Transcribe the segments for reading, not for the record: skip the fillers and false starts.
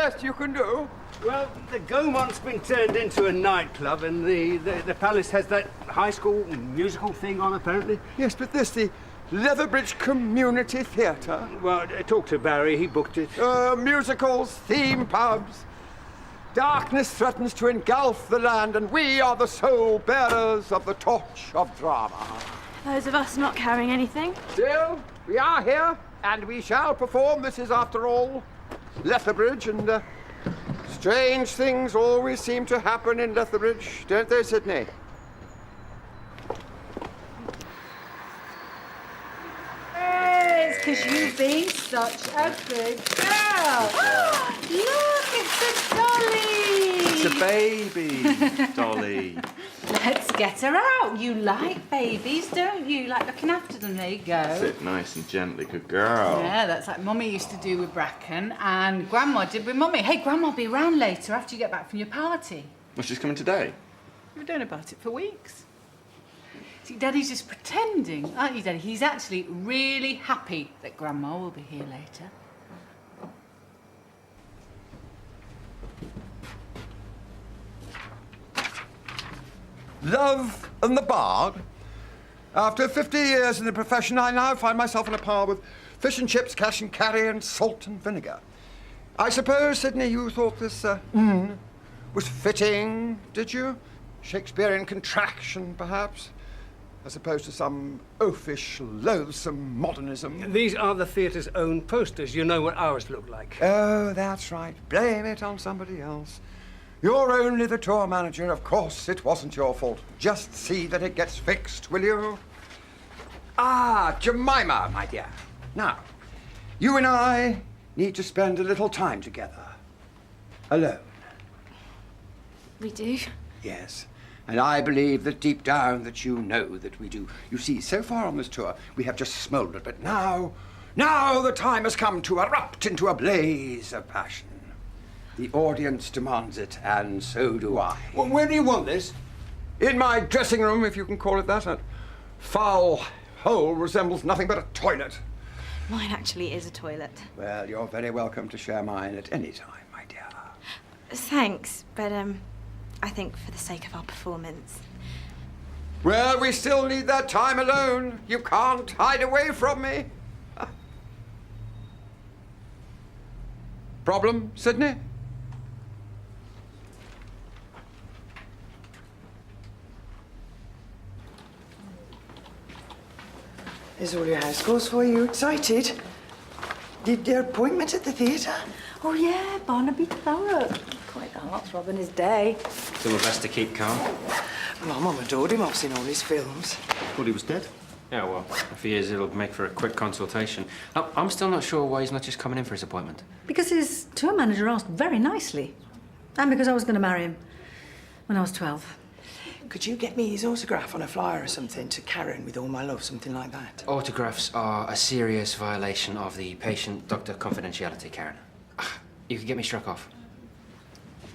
best you can do? Well, the Gaumont been turned into a nightclub, and the palace has that high school musical thing on, apparently. Yes, but this, the Leatherbridge Community Theatre. Well, talk to Barry, he booked it. Musicals, theme pubs. Darkness threatens to engulf the land, and we are the sole bearers of the torch of drama. Those of us not carrying anything. Still, we are here, and we shall perform. This is, after all, Leatherbridge, and strange things always seem to happen in Leatherbridge, don't they, Sydney? Hey, it's because you've been such a good girl. Look, it's a dolly. It's a baby dolly. Let's get her out. You like babies, don't you? You like looking after them. There you go. Sit nice and gently, good girl. Yeah, that's like Mummy used to do with Bracken and Grandma did with Mummy. Hey, Grandma'll be around later after you get back from your party. Well, she's coming today. We've known about it for weeks. See, Daddy's just pretending, aren't you, Daddy? He's actually really happy that Grandma will be here later. Love and the Bard. After 50 years in the profession, I now find myself on a par with fish and chips, cash and carry, and salt and vinegar. I suppose, Sydney, you thought this was fitting, did you? Shakespearean contraction, perhaps, as opposed to some oafish, loathsome modernism. These are the theatre's own posters. You know what ours look like. Oh, that's right. Blame it on somebody else. You're only the tour manager. Of course, it wasn't your fault. Just see that it gets fixed, will you? Ah, Jemima, my dear. Now, you and I need to spend a little time together. Alone. We do. Yes. And I believe that deep down that you know that we do. You see, so far on this tour, we have just smouldered, but now the time has come to erupt into a blaze of passion. The audience demands it, and so do I. Well, where do you want this? In my dressing room, if you can call it that. That foul hole resembles nothing but a toilet. Mine actually is a toilet. Well, you're very welcome to share mine at any time, my dear. Thanks, but I think for the sake of our performance. Well, we still need that time alone. You can't hide away from me. Problem, Sydney? There's all your house calls for you. Excited? Did your appointment at the theatre? Oh, yeah, Barnaby Thurrock. Quite the heart's robbing his day. Do my best to keep calm. Well, Mum adored him. I've seen all his films. Thought he was dead. Yeah, well, if he is, it'll make for a quick consultation. I'm still not sure why he's not just coming in for his appointment. Because his tour manager asked very nicely. And because I was going to marry him when I was 12. Could you get me his autograph on a flyer or something to Karen with all my love, something like that? Autographs are a serious violation of the patient-doctor confidentiality, Karen. You could get me struck off.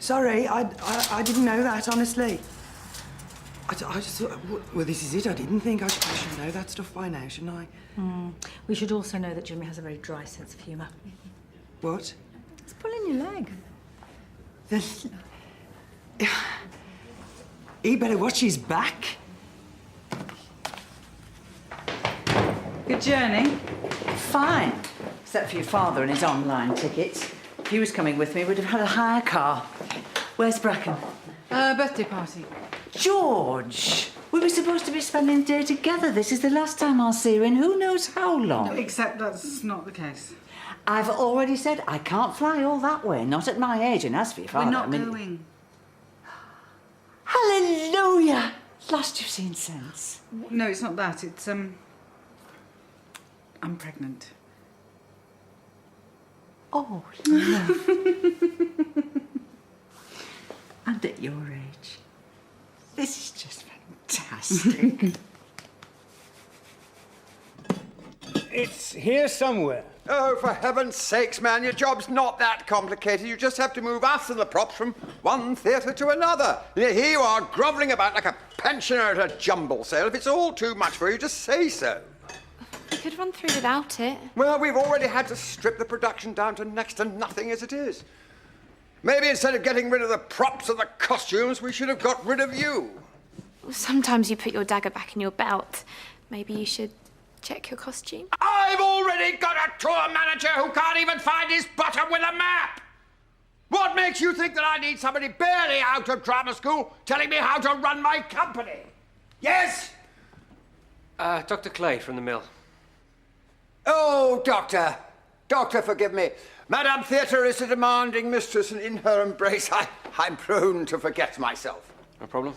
Sorry, I didn't know that, honestly. I just thought, well, this is it. I didn't think I should know that stuff by now, shouldn't I? We should also know that Jimmy has a very dry sense of humour. What? It's pulling your leg. He better watch his back. Good journey. Fine. Except for your father and his online tickets. If he was coming with me, we'd have had a hire car. Where's Bracken? Birthday party. George! We were supposed to be spending the day together. This is the last time I'll see you in who knows how long. No, except that's not the case. I've already said I can't fly all that way, not at my age, and as for your father... We're not going. Hallelujah! Last you've seen since. No, it's not that. It's, I'm pregnant. Oh, love. And at your age. This is just fantastic. It's here somewhere. Oh, for heaven's sakes, man, your job's not that complicated. You just have to move us and the props from one theatre to another. Here you are, grovelling about like a pensioner at a jumble sale. If it's all too much for you, just say so. We could run through without it. Well, we've already had to strip the production down to next to nothing as it is. Maybe instead of getting rid of the props and the costumes, we should have got rid of you. Sometimes you put your dagger back in your belt. Maybe you should check your costume. I've already got a tour manager who can't even find his bottom with a map! What makes you think that I need somebody barely out of drama school telling me how to run my company? Yes? Dr. Clay from the mill. Oh, Doctor. Doctor, forgive me. Madame Theatre is a demanding mistress, and in her embrace I'm prone to forget myself. No problem.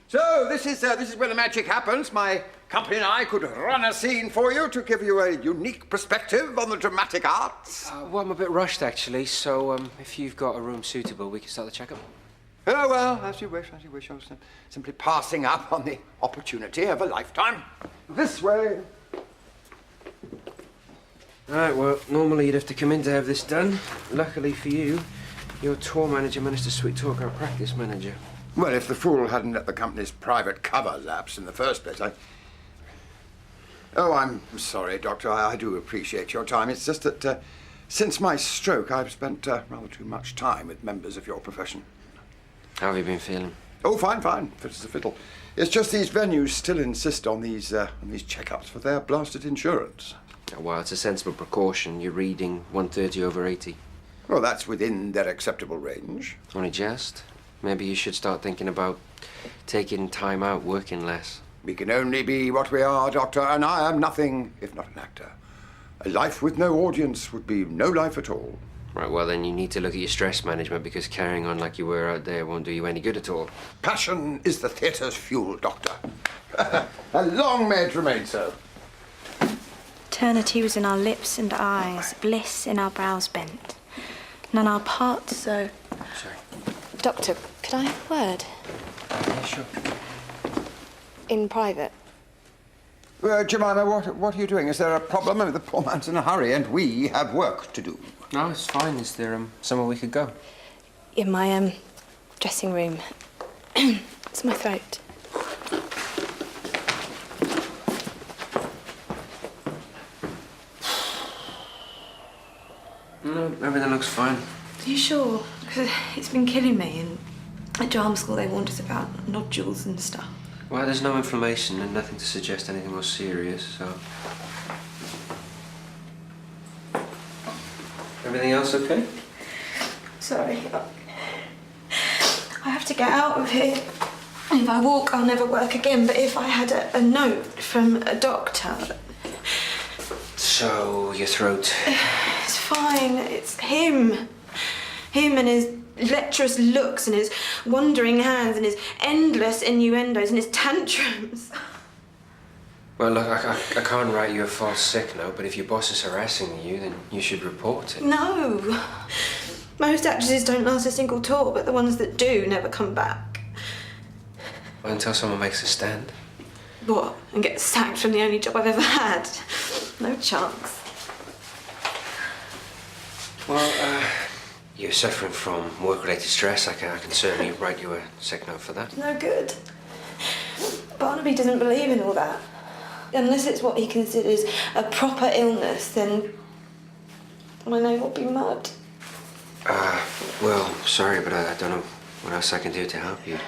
So, this is where the magic happens. My company and I could run a scene for you to give you a unique perspective on the dramatic arts. Well, I'm a bit rushed, actually, so if you've got a room suitable, we can start the checkup. Oh, well, as you wish, as you wish. I was simply passing up on the opportunity of a lifetime. This way. Right, well, normally you'd have to come in to have this done. Luckily for you, your tour manager managed to sweet-talk our practice manager. Well, if the fool hadn't let the company's private cover lapse in the first place, Oh, I'm sorry, Doctor. I do appreciate your time. It's just that since my stroke, I've spent rather too much time with members of your profession. How have you been feeling? Oh, fine, fine. Fit as a fiddle. It's just these venues still insist on these checkups for their blasted insurance. Well, it's a sensible precaution. You're reading 130/80. Well, that's within their acceptable range. Only just. Maybe you should start thinking about taking time out, working less. We can only be what we are, Doctor, and I am nothing if not an actor. A life with no audience would be no life at all. Right, well, then you need to look at your stress management, because carrying on like you were out there won't do you any good at all. Passion is the theatre's fuel, Doctor. And long may it remain so. Eternity was in our lips and eyes, bliss in our brows bent. None our part, so... Sorry. Doctor, could I have a word? Yeah, sure. In private? Jemima, what are you doing? Is there a problem? I mean, the poor man's in a hurry, and we have work to do. No, it's fine. Is there somewhere we could go? In my, dressing room. It's my throat. No, everything looks fine. Are you sure? Because it's been killing me, and at drama school they warned us about nodules and stuff. Well, there's no inflammation and nothing to suggest anything more serious, so... Everything else okay? Sorry. I have to get out of here. If I walk, I'll never work again, but if I had a note from a doctor... So, your throat... It's fine. It's him. Him and his lecherous looks and his wandering hands and his endless innuendos and his tantrums. Well, look, I can't write you a false sick note, but if your boss is harassing you, then you should report it. No. Most actresses don't last a single tour, but the ones that do never come back. Well, until someone makes a stand. What? And get sacked from the only job I've ever had? No chance. Well, you're suffering from work-related stress. I can certainly write you a sick note for that. No good. Barnaby doesn't believe in all that. Unless it's what he considers a proper illness, then my name will be mud. Well, sorry, but I don't know what else I can do to help you.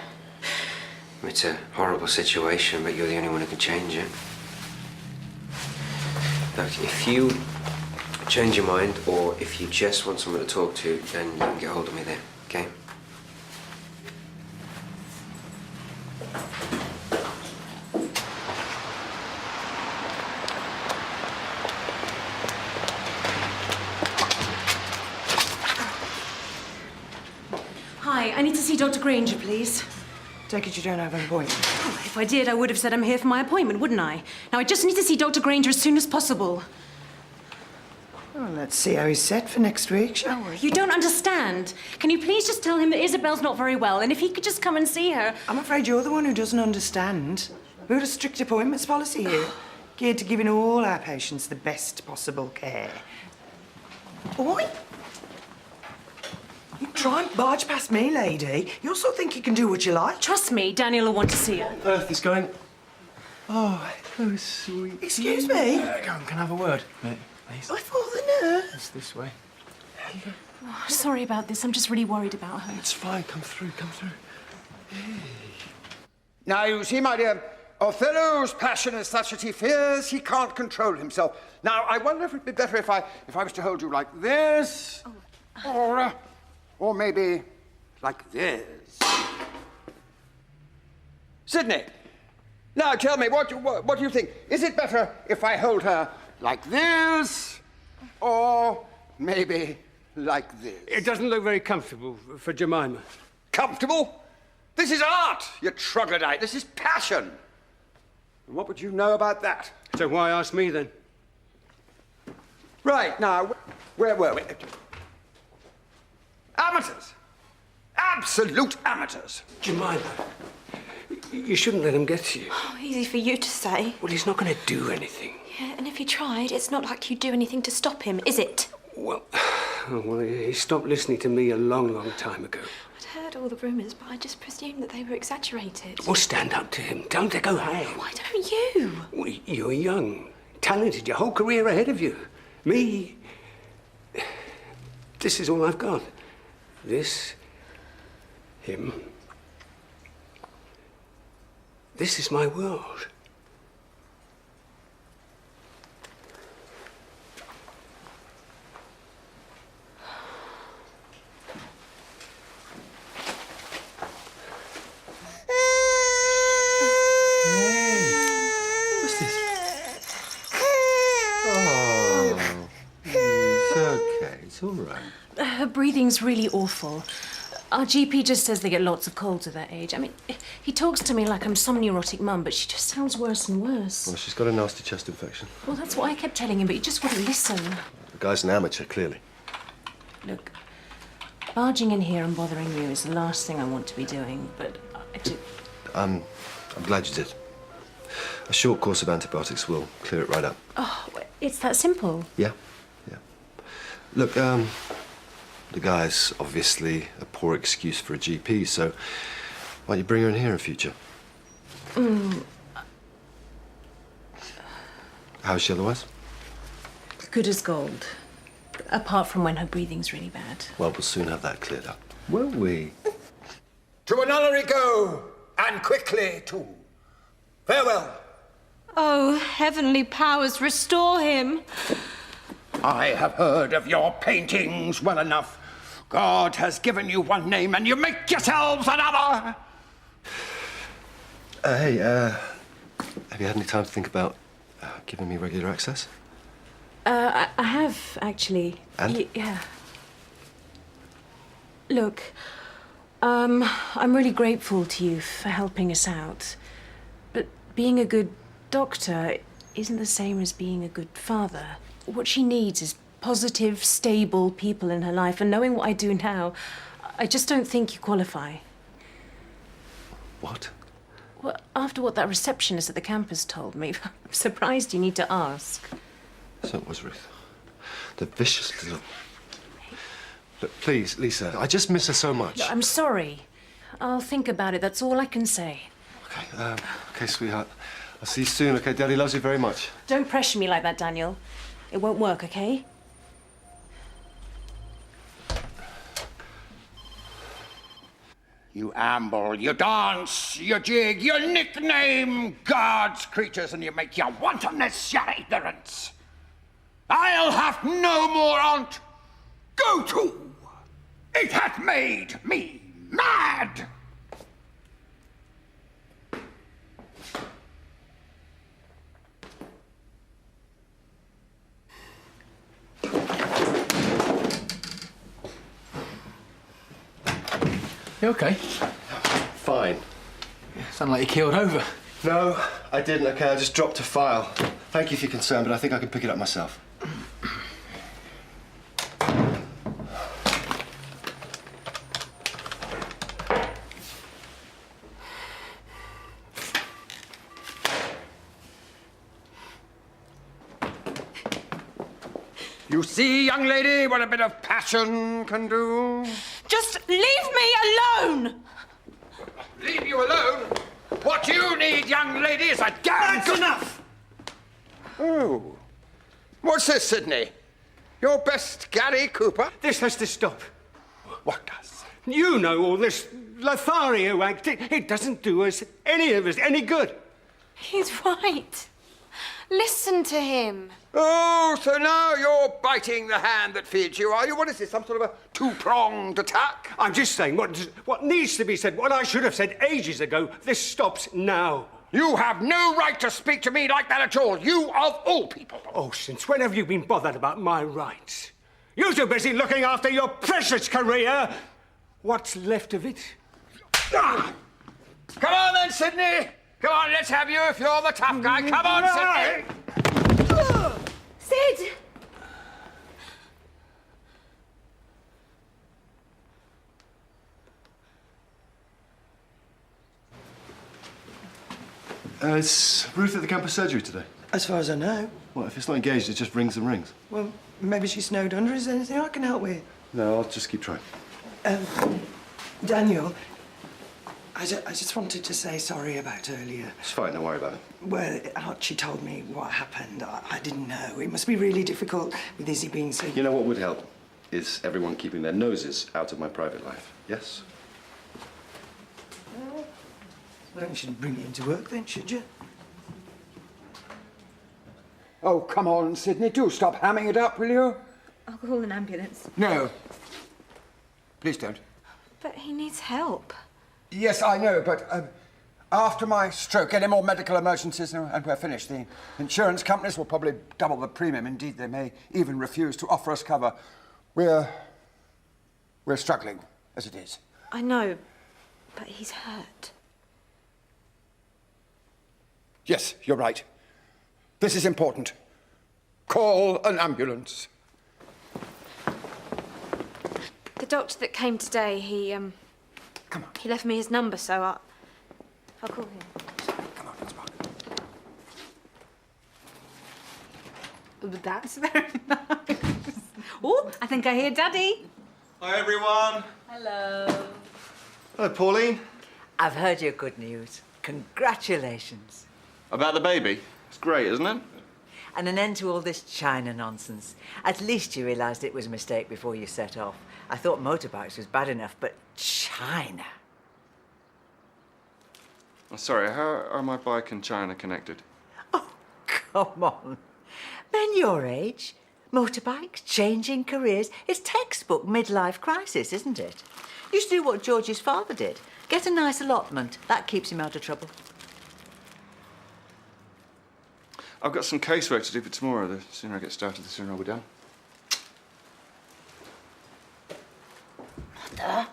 It's a horrible situation, but you're the only one who can change it. Look, if you change your mind, or if you just want someone to talk to, then you can get hold of me there, okay? Hi, I need to see Dr. Granger, please. Take it you don't have an appointment. Oh, if I did, I would have said I'm here for my appointment, wouldn't I? Now, I just need to see Dr. Granger as soon as possible. Well, let's see how he's set for next week, shall we? You don't understand. Can you please just tell him that Isabel's not very well, and if he could just come and see her... I'm afraid you're the one who doesn't understand. We've got a strict appointments policy here, geared to giving all our patients the best possible care. Oi! You try and barge past me, lady. You also think you can do what you like? Trust me, Daniel will want to see her. Earth is going. Oh, hello, sweet. Excuse me? Go on, can I have a word, mate, please? I thought the nurse. It's this way. Oh, sorry about this. I'm just really worried about her. It's fine. Come through, come through. Now, you see, my dear, Othello's passion is such that he fears he can't control himself. Now, I wonder if it'd be better if I was to hold you like this, or maybe like this. Sydney, now tell me, what do you think? Is it better if I hold her like this, or maybe like this? It doesn't look very comfortable for Jemima. Comfortable? This is art, you troglodyte. This is passion. And what would you know about that? So why ask me then? Right, now, where were we? Amateurs. Absolute amateurs. Jemima, you shouldn't let him get to you. Oh, easy for you to say. Well, he's not going to do anything. Yeah, and if he tried, it's not like you'd do anything to stop him, is it? Well, he stopped listening to me a long, long time ago. I'd heard all the rumours, but I just presumed that they were exaggerated. Well, stand up to him. Don't go hang. Why don't you? Well, you're young, talented, your whole career ahead of you. Me, this is all I've got. This, him. This is my world. What's this? Oh, it's okay. It's all right. Her breathing's really awful. Our GP just says they get lots of colds at that age. I mean, he talks to me like I'm some neurotic mum, but she just sounds worse and worse. Well, she's got a nasty chest infection. Well, that's what I kept telling him, but he just wouldn't listen. The guy's an amateur, clearly. Look, barging in here and bothering you is the last thing I want to be doing, but I do... I'm glad you did. A short course of antibiotics will clear it right up. Oh, it's that simple. Yeah, yeah. Look, the guy's obviously a poor excuse for a GP, so why don't you bring her in here in future? How's she otherwise? Good as gold. Apart from when her breathing's really bad. Well, we'll soon have that cleared up. Will we? To a nunnery go, and quickly too. Farewell. Oh, heavenly powers, restore him. I have heard of your paintings well enough. God has given you one name and you make yourselves another. Hey, have you had any time to think about giving me regular access? I have, actually. And? Yeah. Look, I'm really grateful to you for helping us out. But being a good doctor isn't the same as being a good father. What she needs is positive, stable people in her life, and knowing what I do now, I just don't think you qualify. What? Well, after what that receptionist at the campus told me, I'm surprised you need to ask. So it was Ruth. The vicious little... But please, Lisa, I just miss her so much. Look, I'm sorry. I'll think about it, that's all I can say. Okay, sweetheart. I'll see you soon, okay? Daddy loves you very much. Don't pressure me like that, Daniel. It won't work, okay? You amble, you dance, you jig, you nickname God's creatures, and you make your wantonness your ignorance. I'll have no more on't. Go to! It hath made me mad! You okay? Fine. Sound like you keeled over. No, I didn't, okay? I just dropped a file. Thank you for your concern, but I think I can pick it up myself. You see, young lady, what a bit of passion can do? Just leave me alone! Leave you alone? What you need, young lady, is a damn... That's enough! Oh. What's this, Sydney? Your best Gary Cooper? This has to stop. What does? You know all this Lothario act. It doesn't do us, any of us, any good. He's right. Listen to him. Oh, so now you're biting the hand that feeds you, are you? What is this, some sort of a two-pronged attack? I'm just saying what needs to be said, what I should have said ages ago. This stops now. You have no right to speak to me like that at all. You of all people. Oh, since when have you been bothered about my rights? You're too busy looking after your precious career. What's left of it? Ah! Come on then, Sydney. Come on, let's have you if you're the tough guy. Come on, Sydney. Sid! Is Ruth at the campus surgery today? As far as I know. What, if it's not engaged, it just rings and rings? Well, maybe she's snowed under. Is there anything I can help with? No, I'll just keep trying. Daniel, I just wanted to say sorry about earlier. It's fine, don't worry about it. Well, Archie told me what happened. I didn't know. It must be really difficult with Izzy being so... You know what would help? Is everyone keeping their noses out of my private life, yes? Well, you shouldn't bring it into work then, should you? Oh, come on, Sydney. Do stop hamming it up, will you? I'll call an ambulance. No. Please don't. But he needs help. Yes, I know, but after my stroke, any more medical emergencies and we're finished. The insurance companies will probably double the premium. Indeed, they may even refuse to offer us cover. We're struggling, as it is. I know, but he's hurt. Yes, you're right. This is important. Call an ambulance. The doctor that came today, he Come on. he left me his number, so I'll call him. Come on, let's walk. That's very nice. Oh, I think I hear Daddy. Hi, everyone. Hello. Hello, Pauline. I've heard your good news. Congratulations. About the baby? It's great, isn't it? And an end to all this China nonsense. At least you realised it was a mistake before you set off. I thought motorbikes was bad enough, but China? Oh, sorry, how are my bike and China connected? Oh, come on. Men your age, motorbikes, changing careers, it's textbook midlife crisis, isn't it? You should do what George's father did. Get a nice allotment. That keeps him out of trouble. I've got some casework to do for tomorrow. The sooner I get started, the sooner I'll be done. Mother?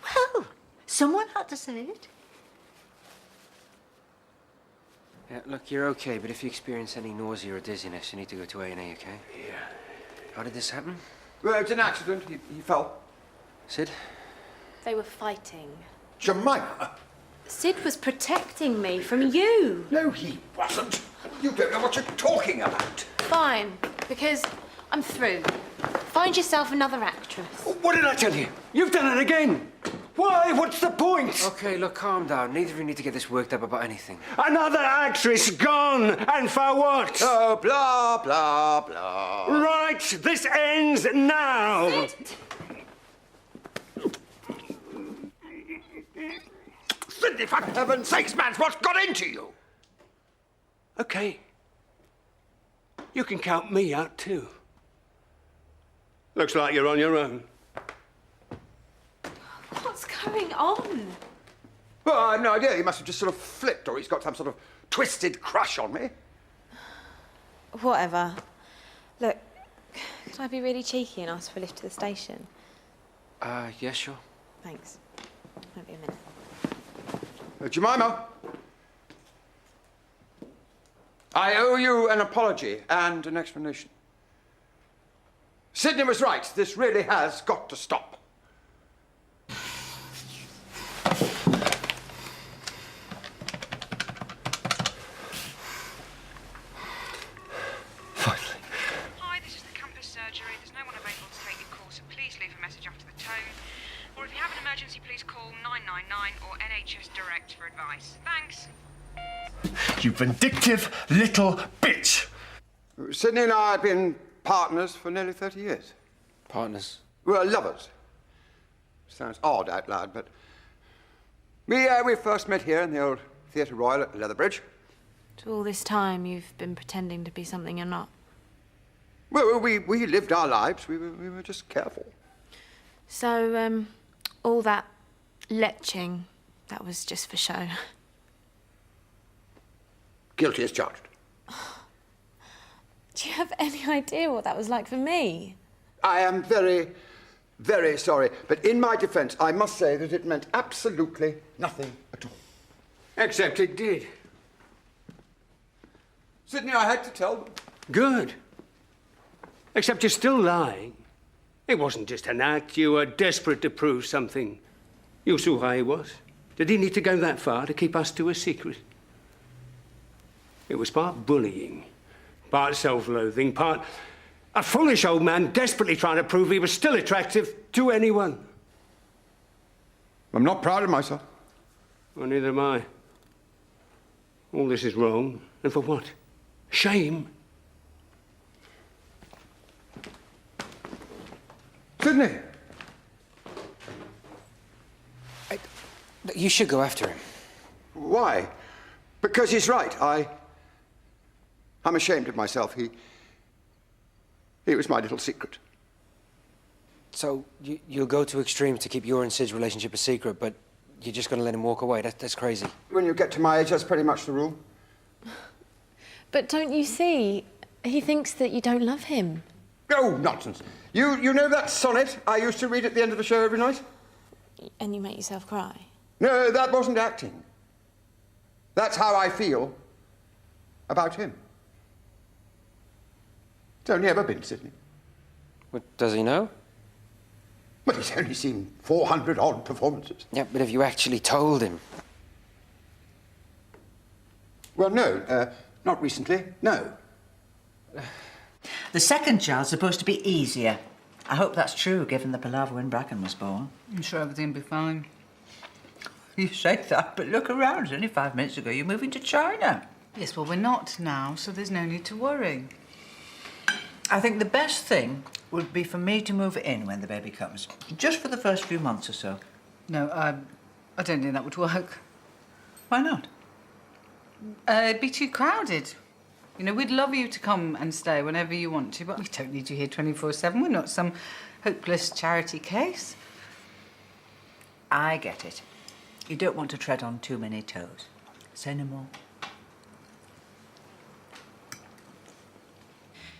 Well, someone had to say it. Yeah, look, you're okay, but if you experience any nausea or dizziness, you need to go to A&E, okay? Yeah. How did this happen? Well, it's an accident. He fell. Sid? They were fighting. Jemima? Sid was protecting me from you. No, he wasn't. You don't know what you're talking about. Fine, because I'm through. Find yourself another actress. What did I tell you? You've done it again. Why? What's the point? Okay, look, calm down. Neither of you need to get this worked up about anything. Another actress gone. And for what? Oh, blah, blah, blah. Right, this ends now. Sydney, for heaven's sakes, man, what's got into you? Okay. You can count me out too. Looks like you're on your own. What's going on? Well, I've no idea. He must have just sort of flipped, or he's got some sort of twisted crush on me. Whatever. Look, could I be really cheeky and ask for a lift to the station? Yeah, sure. Thanks. Won't be a minute. Jemima. I owe you an apology and an explanation. Sydney was right. This really has got to stop. Finally. Hi, this is the campus surgery. There's no one available to take your call, so please leave a message after the tone. Or if you have an emergency, please call 999 or NHS Direct for advice. Thanks. You vindictive little bitch! Sydney and I have been partners for nearly 30 years. Partners? Well, lovers. Sounds odd out loud, but... We first met here in the old Theatre Royal at Leatherbridge. So all this time you've been pretending to be something you're not? Well, we lived our lives. We were just careful. So, all that leching, that was just for show? Guilty as charged. Do you have any idea what that was like for me? I am very, very sorry, but in my defence, I must say that it meant absolutely nothing at all. Except it did. Sydney, I had to tell them. Good. Except you're still lying. It wasn't just an act. You were desperate to prove something. You saw how he was. Did he need to go that far to keep us to a secret? It was part bullying, part self-loathing, part a foolish old man desperately trying to prove he was still attractive to anyone. I'm not proud of myself. Well, neither am I. All this is wrong. And for what? Shame. Sydney! You should go after him. Why? Because he's right. I'm ashamed of myself. He was my little secret. So you'll go to extremes to keep your and Sid's relationship a secret, but you're just going to let him walk away? That's crazy. When you get to my age, that's pretty much the rule. But don't you see? He thinks that you don't love him. Oh, nonsense. You know that sonnet I used to read at the end of the show every night? And you make yourself cry? No, that wasn't acting. That's how I feel about him. It's only ever been, Sydney. What, does he know? But he's only seen 400-odd performances. Yeah, but if you actually told him... Well, no, not recently, no. The second child's supposed to be easier. I hope that's true, given the palaver when Bracken was born. I'm sure everything will be fine. You say that, but look around. Only 5 minutes ago you're moving to China. Yes, well, we're not now, so there's no need to worry. I think the best thing would be for me to move in when the baby comes. Just for the first few months or so. No, I don't think that would work. Why not? It'd be too crowded. You know, we'd love you to come and stay whenever you want to, but we don't need you here 24/7. We're not some hopeless charity case. I get it. You don't want to tread on too many toes. Say no more.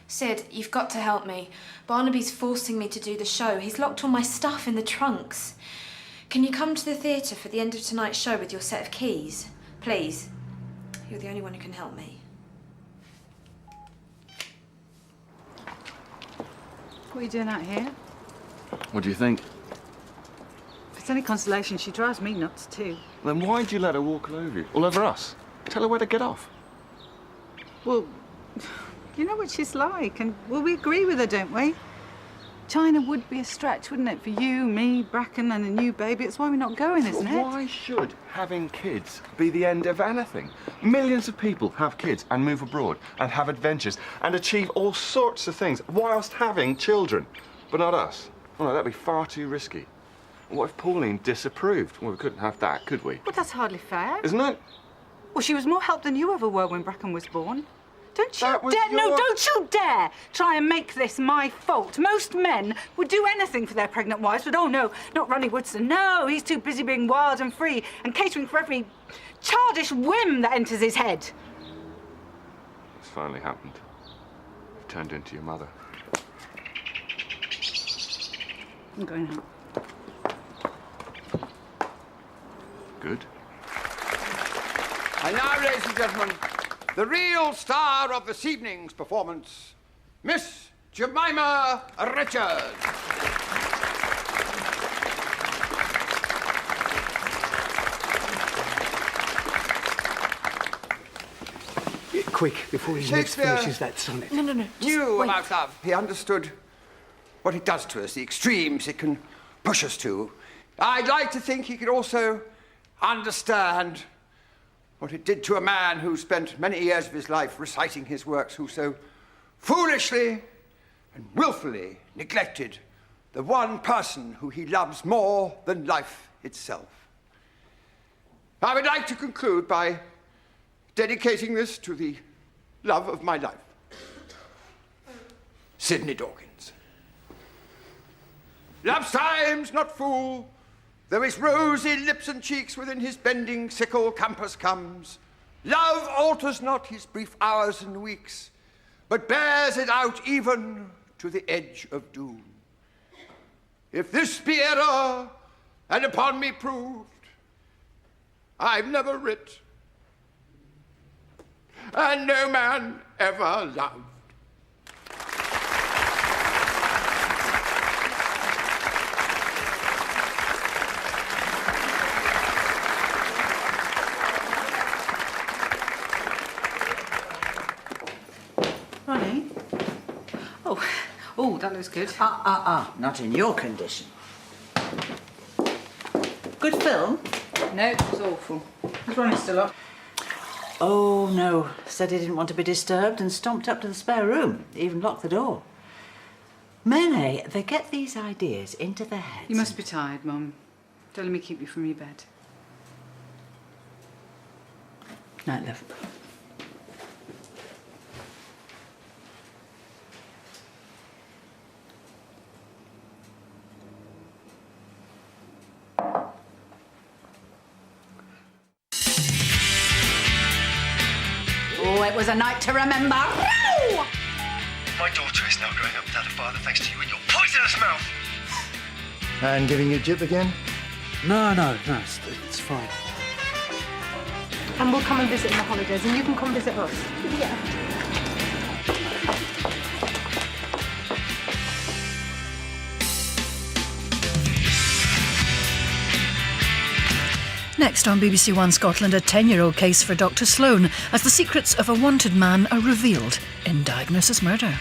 Sid, you've got to help me. Barnaby's forcing me to do the show. He's locked all my stuff in the trunks. Can you come to the theatre for the end of tonight's show with your set of keys? Please. You're the only one who can help me. What are you doing out here? What do you think? If it's any consolation, she drives me nuts too. Then why'd you let her walk all over you? All over us? Tell her where to get off. Well, you know what she's like, and well, we agree with her, don't we? China would be a stretch, wouldn't it, for you, me, Bracken, and a new baby? It's why we're not going, isn't it? Why should having kids be the end of anything? Millions of people have kids and move abroad and have adventures and achieve all sorts of things whilst having children. But not us. Oh, no, that'd be far too risky. What if Pauline disapproved? Well, we couldn't have that, could we? Well, that's hardly fair. Isn't it? Well, she was more help than you ever were when Bracken was born. Don't you That was dare, no, your- don't you dare try and make this my fault. Most men would do anything for their pregnant wives, but oh no, not Ronnie Woodson. No, he's too busy being wild and free and catering for every childish whim that enters his head. It's finally happened. You've turned into your mother. I'm going home. Good. And now, ladies and gentlemen, the real star of this evening's performance, Miss Jemima Richards. Quick, before he Shakespeare finishes that sonnet. No. Just Knew wait. about love. He understood what it does to us, the extremes it can push us to. I'd like to think he could also understand what it did to a man who spent many years of his life reciting his works, who so foolishly and willfully neglected the one person who he loves more than life itself. I would like to conclude by dedicating this to the love of my life, Sidney Dawkins. Love's time's not full, though his rosy lips and cheeks within his bending sickle compass comes. Love alters not his brief hours and weeks, but bears it out even to the edge of doom. If this be error, and upon me proved, I've never writ, and no man ever loved. Ronnie? Oh, that looks good. Not in your condition. Good film? No, it was awful. Is Ronnie still up? Oh, no. Said he didn't want to be disturbed and stomped up to the spare room. Even locked the door. Men, they get these ideas into their heads. You must be tired, Mum. Don't let me keep you from your bed. Night, love. Oh, it was a night to remember. No! My daughter is now growing up without a father thanks to you and your poisonous mouth. And giving you jip again? No, it's fine. And we'll come and visit in the holidays, and you can come visit us. Yeah. Next on BBC1 Scotland, a 10-year-old case for Dr. Sloan as the secrets of a wanted man are revealed in Diagnosis Murder.